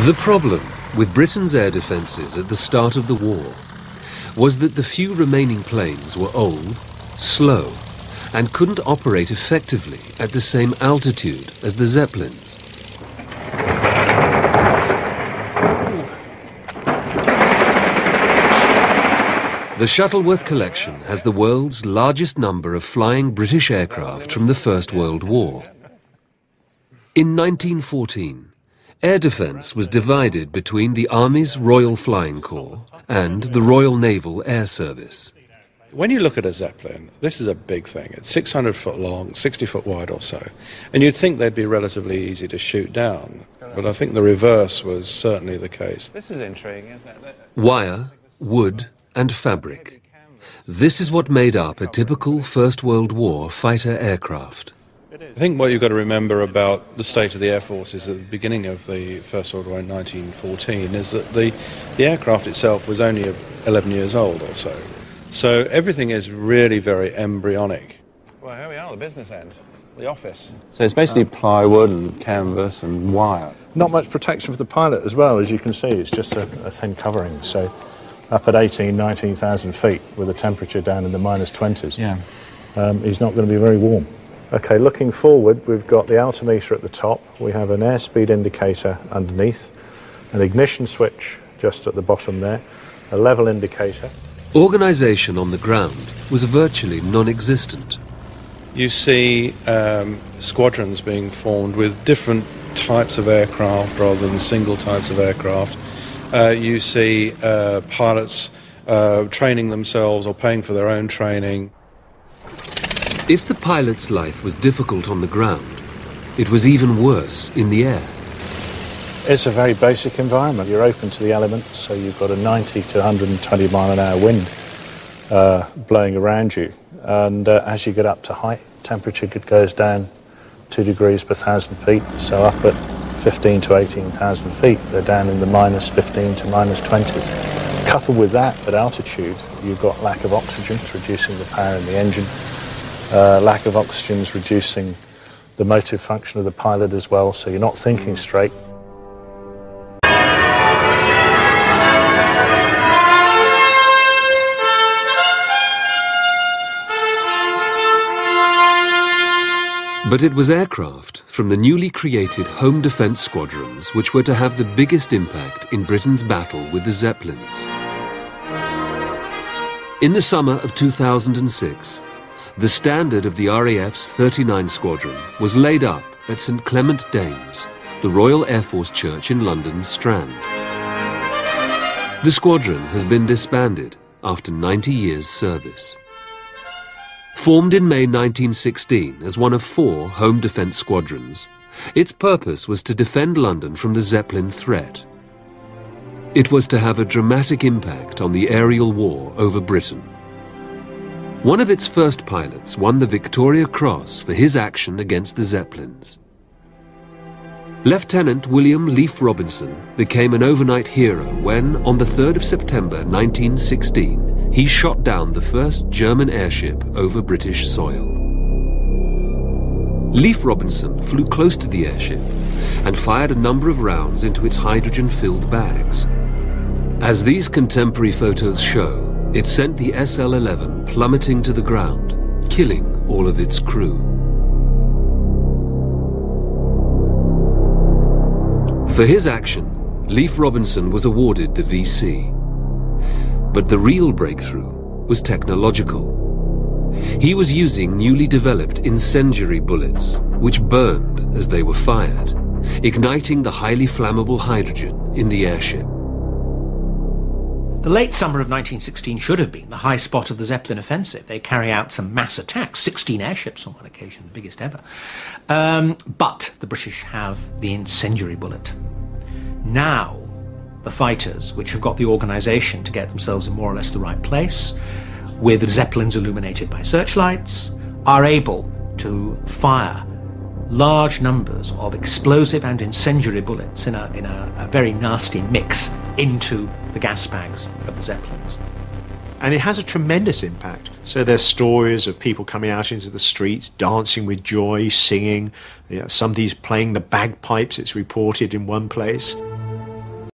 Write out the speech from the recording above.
The problem with Britain's air defences at the start of the war was that the few remaining planes were old, slow, and couldn't operate effectively at the same altitude as the Zeppelins. The Shuttleworth collection has the world's largest number of flying British aircraft from the First World War. In 1914, air defence was divided between the Army's Royal Flying Corps and the Royal Naval Air Service. When you look at a Zeppelin, this is a big thing. It's 600 foot long, 60 foot wide or so. And you'd think they'd be relatively easy to shoot down. But I think the reverse was certainly the case. This is intriguing, isn't it? Wire, wood and fabric. This is what made up a typical First World War fighter aircraft. I think what you've got to remember about the state of the Air Forces at the beginning of the First World War in 1914 is that the aircraft itself was only 11 years old or so. So everything is really very embryonic. Well, here we are, the business end, the office. So it's basically plywood and canvas and wire. Not much protection for the pilot as well, as you can see. It's just a thin covering. So up at 19,000 feet with a temperature down in the -20s, he's not going to be very warm. Okay, looking forward, we've got the altimeter at the top. We have an airspeed indicator underneath, an ignition switch just at the bottom there, a level indicator. Organisation on the ground was virtually non-existent. You see squadrons being formed with different types of aircraft rather than single types of aircraft. You see pilots training themselves or paying for their own training. If the pilot's life was difficult on the ground, it was even worse in the air. It's a very basic environment. You're open to the elements, so you've got a 90 to 120 mile an hour wind blowing around you. And as you get up to height, temperature goes down 2 degrees per 1,000 feet. So up at 15 to 18,000 feet, they're down in the -15 to -20s. Coupled with that, at altitude, you've got lack of oxygen, it's reducing the power in the engine. Lack of oxygen is reducing the motive function of the pilot as well, so you're not thinking straight. But it was aircraft from the newly created Home Defence Squadrons which were to have the biggest impact in Britain's battle with the Zeppelins. In the summer of 2006, the standard of the RAF's 39 Squadron was laid up at St Clement Danes, the Royal Air Force Church in London's Strand. The squadron has been disbanded after 90 years' service. Formed in May 1916 as one of 4 Home Defence Squadrons, its purpose was to defend London from the Zeppelin threat. It was to have a dramatic impact on the aerial war over Britain. One of its first pilots won the Victoria Cross for his action against the Zeppelins. Lieutenant William Leif Robinson became an overnight hero when, on the 3rd of September 1916, he shot down the first German airship over British soil. Leif Robinson flew close to the airship and fired a number of rounds into its hydrogen-filled bags. As these contemporary photos show, it sent the SL-11 plummeting to the ground, killing all of its crew. For his action, Leif Robinson was awarded the VC. But the real breakthrough was technological. He was using newly developed incendiary bullets, which burned as they were fired, igniting the highly flammable hydrogen in the airship. The late summer of 1916 should have been the high spot of the Zeppelin offensive. They carry out some mass attacks, 16 airships on one occasion, the biggest ever. But the British have the incendiary bullet. Now, the fighters, which have got the organisation to get themselves in more or less the right place, with the Zeppelins illuminated by searchlights, are able to fire large numbers of explosive and incendiary bullets in a very nasty mix into the gas bags of the Zeppelins. And it has a tremendous impact. So there's stories of people coming out into the streets, dancing with joy, singing. Somebody's playing the bagpipes, it's reported in one place.